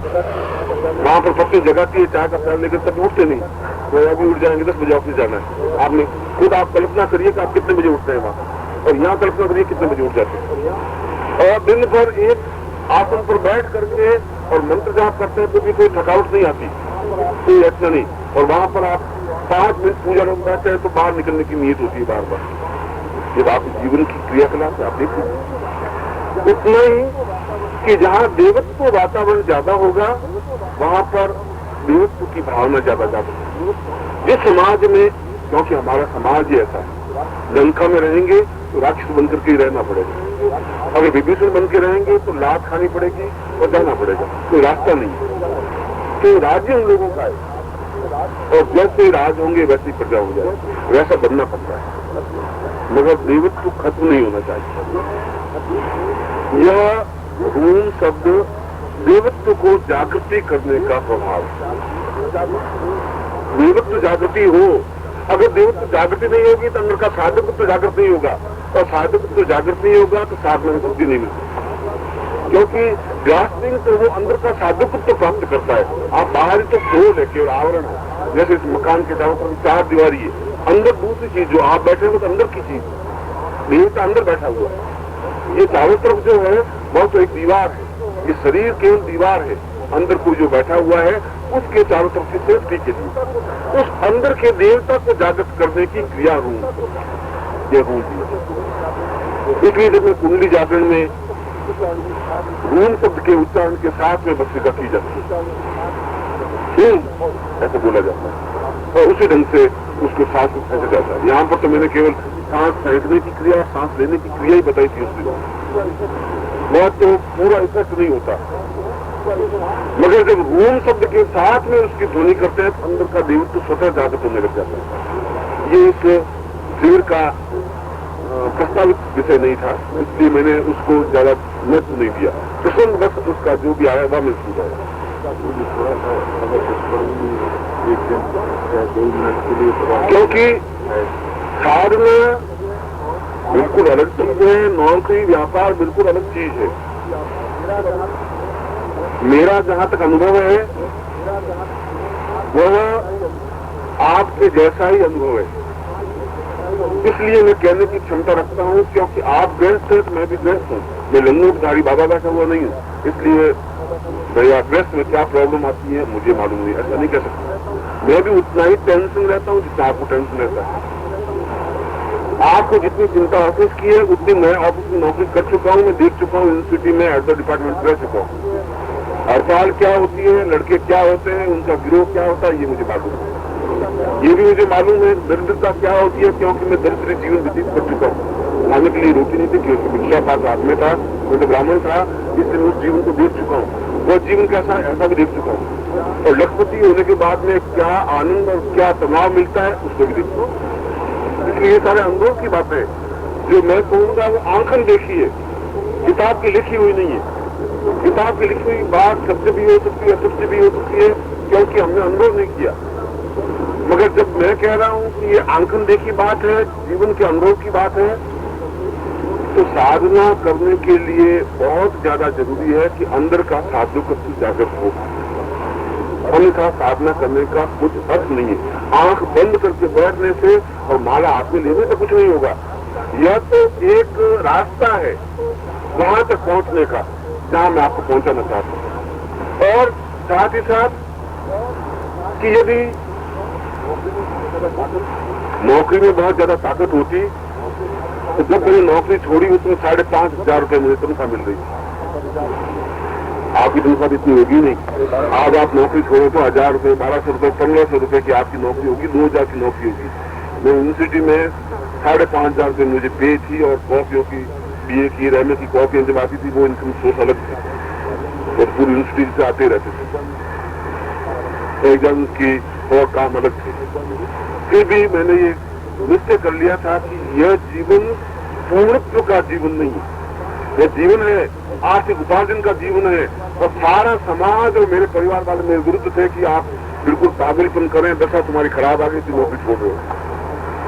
वहां पर पत्नी जगाती है चाय का प्यार लेकर, तब उठते नहीं, तो अभी उठ जाएंगे 10 बजे ऑफिस जाना है। आपने खुद आप कल्पना करिए कि आप कितने बजे उठते हैं वहां, और यहाँ कल्पना करिए कितने बजे उठ जाते हैं। और दिन भर एक आसन पर बैठ करके और मंत्र जाप करते हैं तो भी कोई थकावट नहीं आती, कोई ऐसा नहीं। और वहां पर आप 5 मिनट पूजा में बैठते हैं तो बाहर निकलने की नीयत होती है बार बार। जब आप जीवन की क्रियाकलाप आप देखिए, उतना ही कि जहाँ देवत्व वातावरण ज्यादा होगा वहां पर देवत्व की भावना ज्यादा जाती है। जिस समाज में, क्योंकि हमारा समाज ही ऐसा है, लंका में रहेंगे तो राक्षस बनकर के ही रहना पड़ेगा, अगर विभीषण बन के रहेंगे तो लात खानी पड़ेगी और जाना पड़ेगा, कोई रास्ता नहीं। तो राज्य उन लोगों का है, और जैसे राज होंगे वैसे ही प्रजा हो जाए, वैसा बनना पड़ता है, मगर देवत्व खत्म नहीं होना चाहिए। यह रूम शब्द देवत्व को जागृति करने का प्रभाव। देवत्व जागृति हो, अगर देवत्व जागृति नहीं होगी तो अंदर का साधकत्व जागृत नहीं होगा, और साधकत्व जागृत नहीं होगा तो साधना में सिद्धि नहीं मिलती, क्योंकि ग्रास्पिंग तो वो अंदर का साधकत्व प्राप्त करता है। आप बाहरी तो खोल है, केवल आवरण है, जैसे इस मकान के चारों तरफ 4 दीवारी है, अंदर दूसरी चीज, जो आप बैठे हो तो अंदर की चीज, देवता अंदर बैठा हुआ है। ये चारों तरफ जो है वो तो एक दीवार है, ये शरीर केवल दीवार है, अंदर कोई जो बैठा हुआ है उसके चारों तरफ की सेफ्टी के लिए उस अंदर के देवता को जागृत करने की क्रिया रूम, ये रूम दी। इसलिए जब मैं कुंडली जागरण में रूम शब्द के उच्चारण के साथ में भस्त्रिका की जाती है, ऐसे बोला जाता है, और उसी ढंग से उसको सांस में फेंका जाता है। यहाँ पर तो मैंने केवल सांस फेंकने की क्रिया, सांस लेने की क्रिया ही बताई थी उस दिन, वह तो पूरा इफेक्ट नहीं होता। मगर जब रूम शब्द के साथ में उसकी ध्वनि करते हैं तो अंदर का देवत्व स्वतः जागृत होने लग जाता है। ये इस शिविर का प्रस्तावित विषय नहीं था, इसलिए मैंने उसको ज्यादा महत्व नहीं दिया। प्रसन्न बस उसका जो भी आया वह मैं सुझाया। क्योंकि साधना बिल्कुल अलग चीज है, नौकरी व्यापार बिल्कुल अलग चीज है। मेरा जहां तक अनुभव है वह आपके जैसा ही अनुभव है, इसलिए मैं कहने की क्षमता रखता हूं, क्योंकि आप गृहस्थ हैं तो मैं भी गृहस्थ हूं, मैं लंगोटधारी बाबा बैठा हुआ नहीं हूं, इसलिए भैया गृहस्थ में क्या प्रॉब्लम आती है मुझे मालूम नहीं, ऐसा नहीं कह सकता। मैं भी उतना ही टेंशन रहता हूं जितना आपको टेंशन रहता है। आपको जितनी चिंता ऑफिस की है उतनी मैं ऑफिस में नौकरी कर चुका हूं, मैं देख चुका हूं, यूनिवर्सिटी में एट द डिपार्टमेंट रह चुका हूं। हड़ताल क्या होती है, लड़के क्या होते हैं, उनका गिरोह क्या होता है, ये मुझे मालूम है। ये भी मुझे मालूम है दरिद्रता क्या होती है, क्योंकि मैं दरिद्र जीवन व्यतीत कर चुका हूँ। खाने के लिए रोटी नहीं थी, क्योंकि भिक्षा पात्र हाथ में था, मैं तो ब्राह्मण था, इसलिए उस जीवन को देख चुका हूँ। वह जीवन कैसा है ऐसा भी देख चुका हूँ, और लखपति होने के बाद में क्या आनंद और क्या तनाव मिलता है उसको भी देख चुका हूँ। इसलिए ये सारे अनुभव की बातें जो मैं कहूँगा वो आंखन देखी है, किताब की लिखी हुई नहीं है। किताब की लिखी हुई बात सत्य भी हो सकती है, असत्य भी हो सकती है, क्योंकि हमने अनुभव नहीं किया। मगर जब मैं कह रहा हूं कि ये आंखन देखी बात है, जीवन के अनुभव की बात है, तो साधना करने के लिए बहुत ज्यादा जरूरी है कि अंदर का साधुत्व जागृत हो। अन्यथा साधना करने का कुछ अर्थ नहीं है। आंख बंद करके बैठने से और माला हाथ में लेने से कुछ नहीं होगा। यह तो एक रास्ता है वहां तक पहुंचने का जहां मैं आपको पहुंचाना चाहता हूं। और साथ ही साथ कि यदि नौकरी में बहुत ज्यादा ताकत होती तो जब मैंने नौकरी छोड़ी उसमें 5,500 रुपये मुझे तनख्वाह मिल रही। आपकी तनख्वाह भी इतनी होगी नहीं। आज आप नौकरी छोड़ो तो 1,000 रुपये, 1,200 रुपये, 1,500 रुपये की आपकी नौकरी होगी, 2,000 की नौकरी होगी। मैं यूनिवर्सिटी में 5,500 रुपये मुझे पे थी, और कॉपियों की बीए की रहने की कॉपियां जब आती थी वो इनकम सोर्स अलग थी, और पूरी यूनिवर्सिटी से आते रहते थे, एग्जाम की और काम अलग थे। फिर भी मैंने ये निश्चय कर लिया था कि यह जीवन पूर्णत्व का जीवन नहीं है, यह जीवन है आर्थिक उपार्जन का जीवन है। और सारा समाज और मेरे परिवार वाले मेरे विरुद्ध थे कि आप बिल्कुल पागलपन करें, दशा तुम्हारी खराब आ गई थी, नौकरी छोड़ रहे हो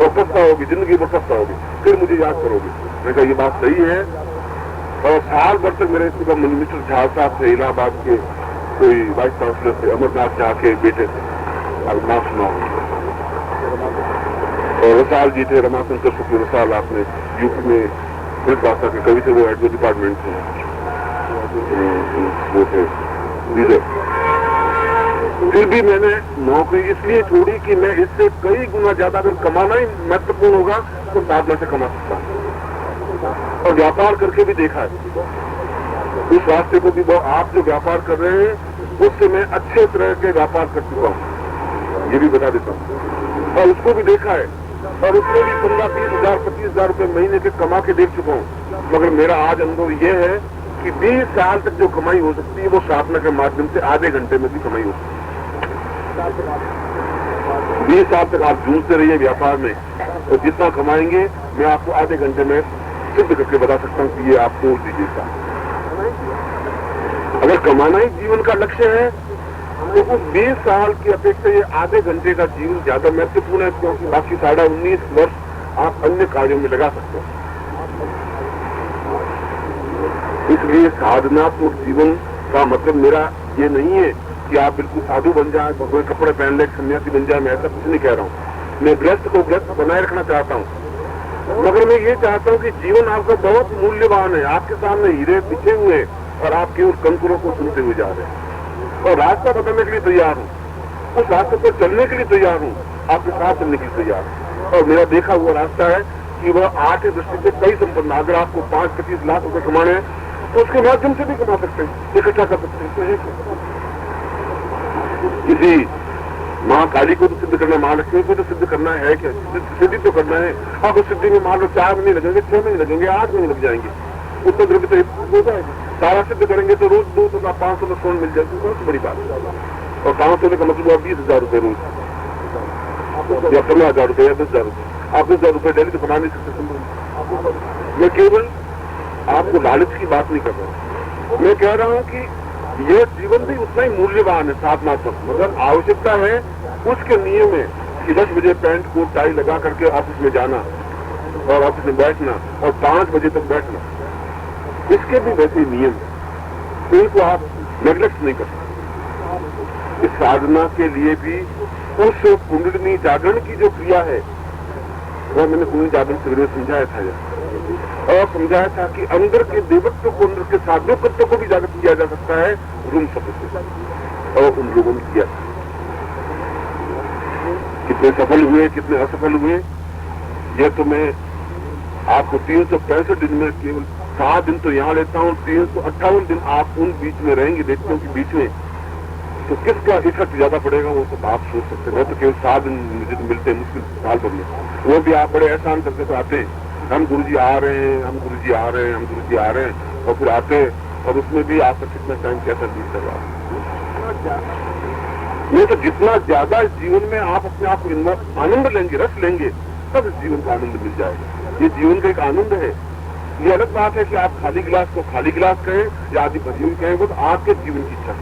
और पछताओगी, जिंदगी में पछताओगी, फिर मुझे याद करोगे। मैंने कहा ये बात सही है। और साल भर तक मेरे मिस्टर झा साहब थे इलाहाबाद के, कोई वाइस चांसलर थे, अमरनाथ झा के बेटे थे, अब नाम सुना होगा। और रसाल जी थे, रमाशंकर शुक्ल रसाल, आपने यूपी में पुलिस भाषा के कवि थे, वो एडवो डिपार्टमेंट थे, वो थे लीडर। फिर भी मैंने नौकरी इसलिए छोड़ी कि मैं इससे कई गुना ज्यादा अगर कमाना ही महत्वपूर्ण होगा तो साधना से कमा सकता हूं। और व्यापार करके भी देखा है उस रास्ते को भी। आप जो व्यापार कर रहे हैं उससे मैं अच्छे तरह के व्यापार कर चुका हूं, ये भी बता देता हूं। और उसको भी देखा है, और उसमें भी 15-20 हजार 25 हजार रुपये महीने के कमा के देख चुका हूं। मगर मेरा आज अनुभव यह है कि 20 साल तक जो कमाई हो सकती है वो साधना के माध्यम से आधे घंटे में भी कमाई हो सकती है। 20 साल तक आप जूझते रहिए व्यापार में, तो जितना कमाएंगे मैं आपको आधे घंटे में सिद्ध करके बता सकता हूं कि ये आप तोड़ दीजिएगा। अगर कमाना ही जीवन का लक्ष्य है तो उस 20 साल की अपेक्षा ये आधे घंटे का जीवन ज्यादा महत्वपूर्ण है, क्योंकि बाकी 19.5 वर्ष आप अन्य कार्यों में लगा सकते हैं। इसलिए साधनात्मक जीवन का मतलब मेरा ये नहीं है कि आप बिल्कुल साधु बन जाए, भगवे कपड़े पहन ले, सन्यासी बन जाए, मैं ऐसा कुछ नहीं कह रहा हूँ। मैं गृहस्थ को गृहस्थ बनाए रखना चाहता हूँ, मगर मैं ये चाहता हूँ कि जीवन आपका बहुत मूल्यवान है, आपके सामने हीरे बिछे हुए और आप केवल कंकरों को सुनते हुए जा रहे हैं। और रास्ता बताने के लिए तैयार हूँ, उस रास्ते पर चलने के लिए तैयार हूँ, आपके साथ चलने के लिए तैयार हूँ। और मेरा देखा हुआ रास्ता है कि वह आर्थिक दृष्टि से कई संपन्न, अगर आपको 5-25 लाख रुपए कमाने हैं तो उसके माध्यम से भी कमा सकते हैं, इकट्ठा कर सकते हैं। किसी माँ काली को तो सिद्ध करना, महालक्ष्मी को तो सिद्ध करना है, क्या सिद्धि तो करना है। अब उस सिद्धि में मान लो 4 महीने लगेंगे, 6 महीने लगेंगे, 8 महीने लग जाएंगे, उत्तर ध्रुव तो हो जाएगा। सारा सिद्ध करेंगे तो रोज 200-500 में सोन मिल जाएगी, बहुत बड़ी बात है। और 500 का मतलब 20,000 रुपये रोज, या 15,000 रुपये, या 10,000 रुपये। आप 10,000 रुपये डेली तो कमा नहीं सकते। मैं केवल आपको लालच की बात नहीं कर रहा, मैं कह रहा हूं कि यह जीवन भी उतना ही मूल्यवान है साधनात्मक, मगर आवश्यकता है उसके नियम है कि 10 बजे पैंट कोट टाई लगा करके ऑफिस में जाना और ऑफिस में बैठना और 5 बजे तक बैठना, इसके भी वैसे नियम है, तो इनको आप नेग्लेक्ट नहीं कर सकते। इस साधना के लिए भी उस कुंडलिनी जागरण की जो क्रिया है, वह मैंने कुंडलिनी जागरण से समझाया था, और समझाया था कि अंदर के देवत्व को, अंदर के साधुकत्व को भी जागृत किया जा सकता है रूम शब्द से, और उन लोगों ने किया। कितने सफल हुए, कितने असफल हुए, यह तो मैं आपको 365 दिन में केवल 7 दिन तो यहाँ लेता हूँ, 358 दिन आप उन बीच में रहेंगे, व्यक्तियों के बीच में, तो किसका इफेक्ट ज्यादा पड़ेगा वो तो आप सोच सकते हैं। मैं तो केवल 7 दिन मुझे तो मिलते हैं मुश्किल साल भर में, वो भी आप बड़े एहसान करके तो आते हैं, हम गुरुजी आ रहे हैं, हम गुरुजी आ रहे हैं, हम गुरुजी आ रहे हैं, और फिर आते हैं, और उसमें भी आपका कितना टाइम कैसा बीत कर रहा है। ये तो जितना ज्यादा इस जीवन में आप अपने आप को आनंद लेंगे, रस लेंगे, तब इस जीवन का आनंद मिल जाएगा। ये जीवन का एक आनंद है। ये अलग बात है कि आप खाली गिलास को खाली गिलास कहें या आदि भरी हुई कहें, वो तो आपके जीवन की इच्छा है।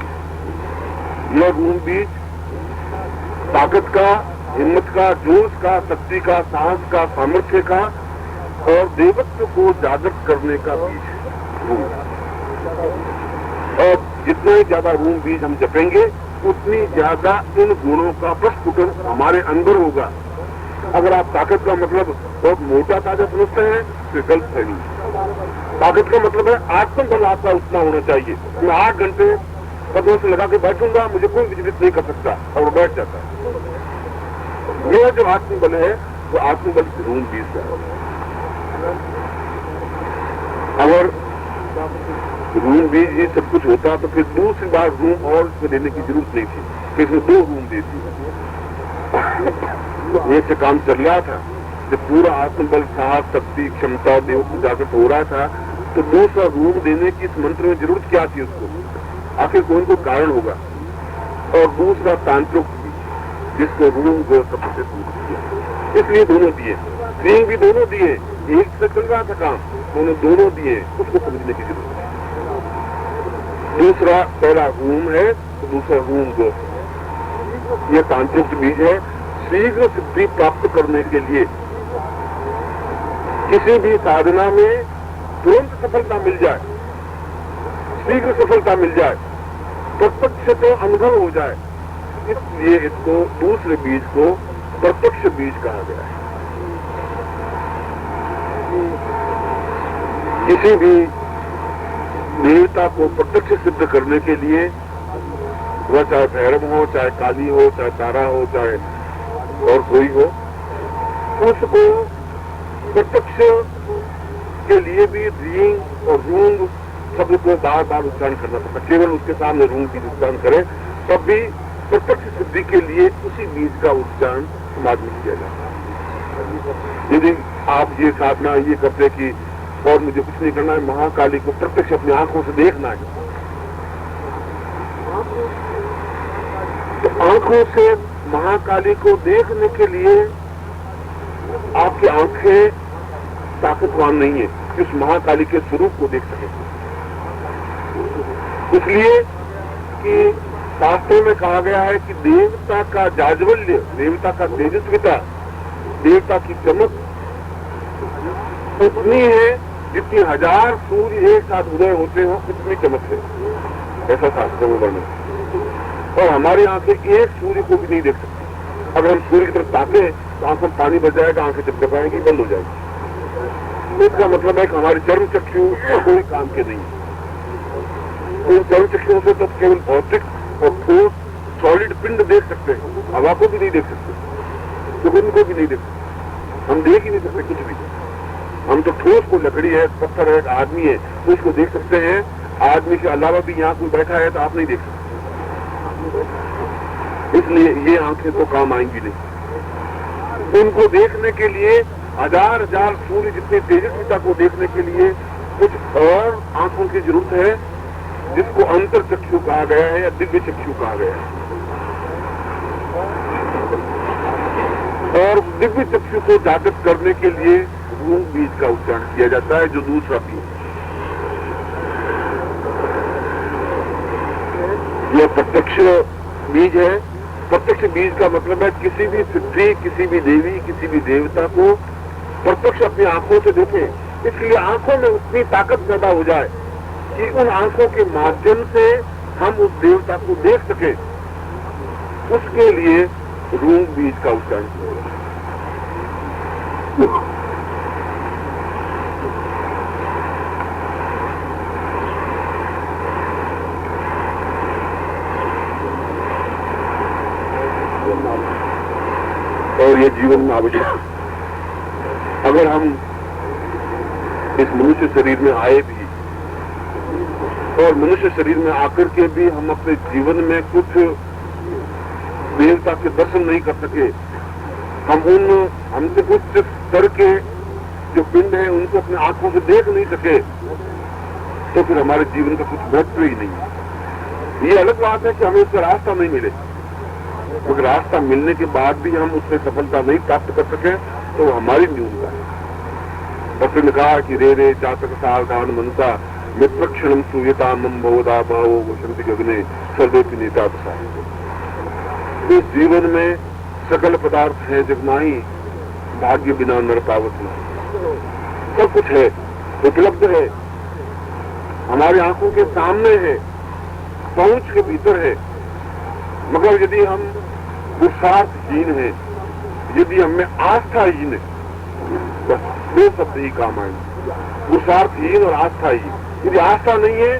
यह रूम बीज ताकत का, हिम्मत का, जोश का, शक्ति का, साहस का, सामर्थ्य का और देवत्व को जागृत करने का बीज रूम। और जितना ही ज्यादा रूम बीज हम जपेंगे उतनी ज्यादा इन गुणों का प्रस्फुटन हमारे अंदर होगा। अगर आप ताकत का मतलब बहुत मोटा ताकत समझते हैं तो गलत फहमी। ताकत का मतलब है आत्मबल आपका उतना होना चाहिए। मैं 8 घंटे कदमों से लगा के बैठूंगा, मुझे कोई विचलित नहीं कर सकता, और बैठ जाता है। यह जो आत्मबल है वो आत्मबल रूम बीज है। अगर रूम बीज ये सब कुछ होता तो फिर दूसरी बार रूम और इसमें देने की जरूरत नहीं थी, फिर इसमें 2 रूम दे दी। एक से काम चल रहा था, जब पूरा आत्मबल, साहस, शक्ति, क्षमता, देवत्व जागृत हो रहा था, तो दूसरा रूम देने की इस मंत्र में जरूरत क्या थी उसको? आखिर कोई को कारण होगा। और दूसरा तांत्रिक जिसको रूम को सबसे किया, इसलिए दोनों दिए, स्त्रीलिंग भी दोनों दिए, एक से चल रहा था काम, दोनों दिए, उसको समझने की जरूरत है। दूसरा पहला रूम है तो दूसरा रूम गो, यह तांत्रिक बीज है। शीघ्र सिद्धि प्राप्त करने के लिए किसी भी साधना में तुरंत सफलता मिल जाए, शीघ्र सफलता मिल जाए, प्रत्यक्ष तो अनुभव हो जाए, इसलिए इसको दूसरे बीज को प्रत्यक्ष बीज कहा गया है। किसी भी देवता को प्रत्यक्ष सिद्ध करने के लिए, वह चाहे भैरव हो, चाहे काली हो, चाहे तारा हो, चाहे और कोई हो, उसको प्रत्यक्ष के लिए भी रींग और रूंग शब्द को बार बार उच्चारण करना पड़ता। केवल उसके सामने रूंग की उच्चारण करे तब भी प्रत्यक्ष सिद्धि के लिए उसी बीज का उच्चारण समाज में किया जाता है। यदि आप ये साधना ये करते कि और मुझे कुछ नहीं करना है, महाकाली को प्रत्यक्ष अपनी आंखों से देखना है, तो आंखों से महाकाली को देखने के लिए आपकी आंखें ताकतवान नहीं है कि उस महाकाली के स्वरूप को देख सके। इसलिए कि शास्त्रों में कहा गया है कि देवता का जाज्वल्य, देवता का तेजस्विता, देवता की चमक उतनी है जितनी 1000 सूर्य एक साथ उदय होते हो, इतनी चमक है, ऐसा शास्त्रों में वर्णन। और हमारी आंखें एक सूर्य को भी नहीं देख सकती। अगर हम सूर्य की तरफ ताके तो आंखों में पानी बच जाएगा, आंखें चमचमाएंगी, बंद हो जाएगी। इसका मतलब है कि हमारे चर्म चक्षु कोई काम के नहीं है। उन चर्म चक्षुओं से तो केवल भौतिक और ठोस सॉलिड पिंड देख सकते हैं, हवा को भी नहीं देख सकते, सुगंध को भी नहीं देख सकते, हम देख ही नहीं सकते कुछ भी। हम तो ठोस को, लकड़ी है, पत्थर है, आदमी है, उसको देख सकते हैं। आदमी के अलावा भी यहाँ कोई बैठा है तो आप नहीं देख सकते। इसलिए ये आंखें तो काम आएंगी नहीं। उनको देखने के लिए 1000 सूर्य जितने तेजस्विता को देखने के लिए कुछ और आंखों की जरूरत है, जिसको अंतर चक्षु कहा गया है या दिव्य चक्षु कहा गया है। और दिव्य चक्षु को जागृत करने के लिए रूंग बीज का उच्चारण किया जाता है, जो दूसरा बीज। यह प्रत्यक्ष बीज है। प्रत्यक्ष बीज का मतलब है किसी भी सिद्धि, किसी भी देवी, किसी भी देवता को प्रत्यक्ष अपनी आंखों से देखें। इसलिए आंखों में उतनी ताकत पैदा हो जाए कि उन आंखों के माध्यम से हम उस देवता को देख सके। उसके लिए रूंग बीज का उच्चारण किया। और ये जीवन में आवश्यक है। अगर हम इस मनुष्य शरीर में आए भी और मनुष्य शरीर में आकर के भी हम अपने जीवन में कुछ देवता के दर्शन नहीं कर सके, हमसे कुछ स्तर के जो पिंड है उनको अपने आंखों से देख नहीं सके, तो फिर हमारे जीवन का कुछ महत्व ही नहीं है। ये अलग बात है कि हमें उसका रास्ता नहीं मिले, क्योंकि रास्ता मिलने के बाद भी हम उससे सफलता नहीं प्राप्त कर सके तो हमारी न्यूनता है। और फिर कहा कि रे रे चातक सावधान मनता मित्र क्षण सूयता मम बहुधा भावो वसंत गगने सर्वेपि नेता। इस जीवन में सकल पदार्थ है जब नाही, भाग्य बिना नर पावत नहीं। सब कुछ है, उपलब्ध है, हमारी आंखों के सामने है, पहुंच के भीतर है। मगर यदि हम पुरुषार्थहीन है, यदि हमें आस्थाहीन है, बस 2 शब्द ही काम आएंगे, पुरुषार्थहीन और आस्थाहीन। यदि आस्था नहीं है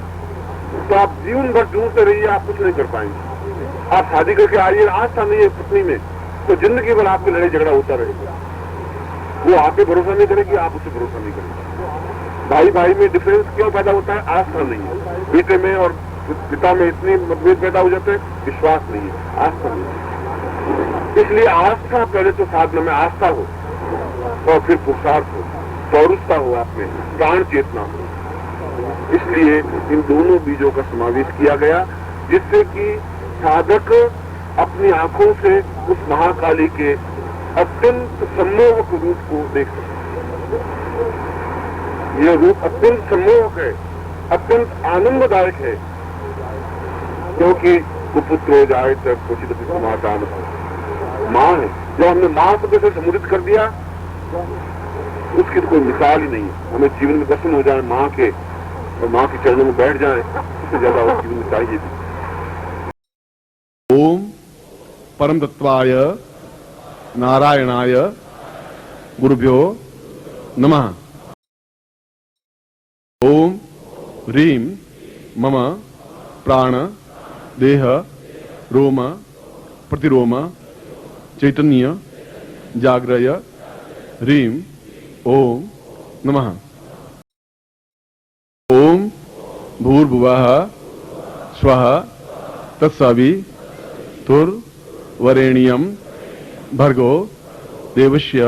तो आप जीवन भर ढूंढते रहिए, आप कुछ नहीं कर पाएंगे। आप शादी करके आइए, आस्था नहीं है पत्नी में, तो जिंदगी भर आपकी लड़ाई झगड़ा होता रहेगा। वो आप पे भरोसा नहीं करेगी, आप उसे भरोसा नहीं करेंगे। भाई भाई में डिफरेंस क्यों पैदा होता है? आस्था नहीं है। बेटे में और पिता में इतनी मतभेद पैदा हो जाते हैं, विश्वास नहीं है, आस्था नहीं है। इसलिए आस्था, पहले तो साधना में आस्था हो और फिर पुरुषार्थ हो, पौरुषता हो, आप में प्राण चेतना हो। इसलिए इन दोनों बीजों का समावेश किया गया, जिससे कि साधक अपनी आंखों से उस महाकाली के अत्यंत सम्मोहक रूप को देख सके। यह रूप अत्यंत सम्मोहक है, अत्यंत आनंददायक है, क्योंकि कुपुत्र हो जाए तब कुछ समाधान माँ है। जब हमने माँ को जैसे समुदित कर दिया, उसकी तो कोई मिसाल ही नहीं है। हमें जीवन में दर्शन हो जाए माँ के और माँ के चरणों में बैठ जाए, उससे ज्यादा और जीवन में चाहिए भी। ओम परम तत्वाय नारायणाय गुरुभ्यो नमः। ओम ह्रीं मम प्राण देह रोम प्रतिरोम चैतन्य जाग्रय ह्रीं ओम नमः। ओम भूर्भुवः स्वः तत्सवितुर्वरेण्यं भर्गो देवस्य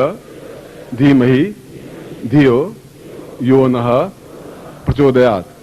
धीमहि धियो यो नः प्रचोदयात्।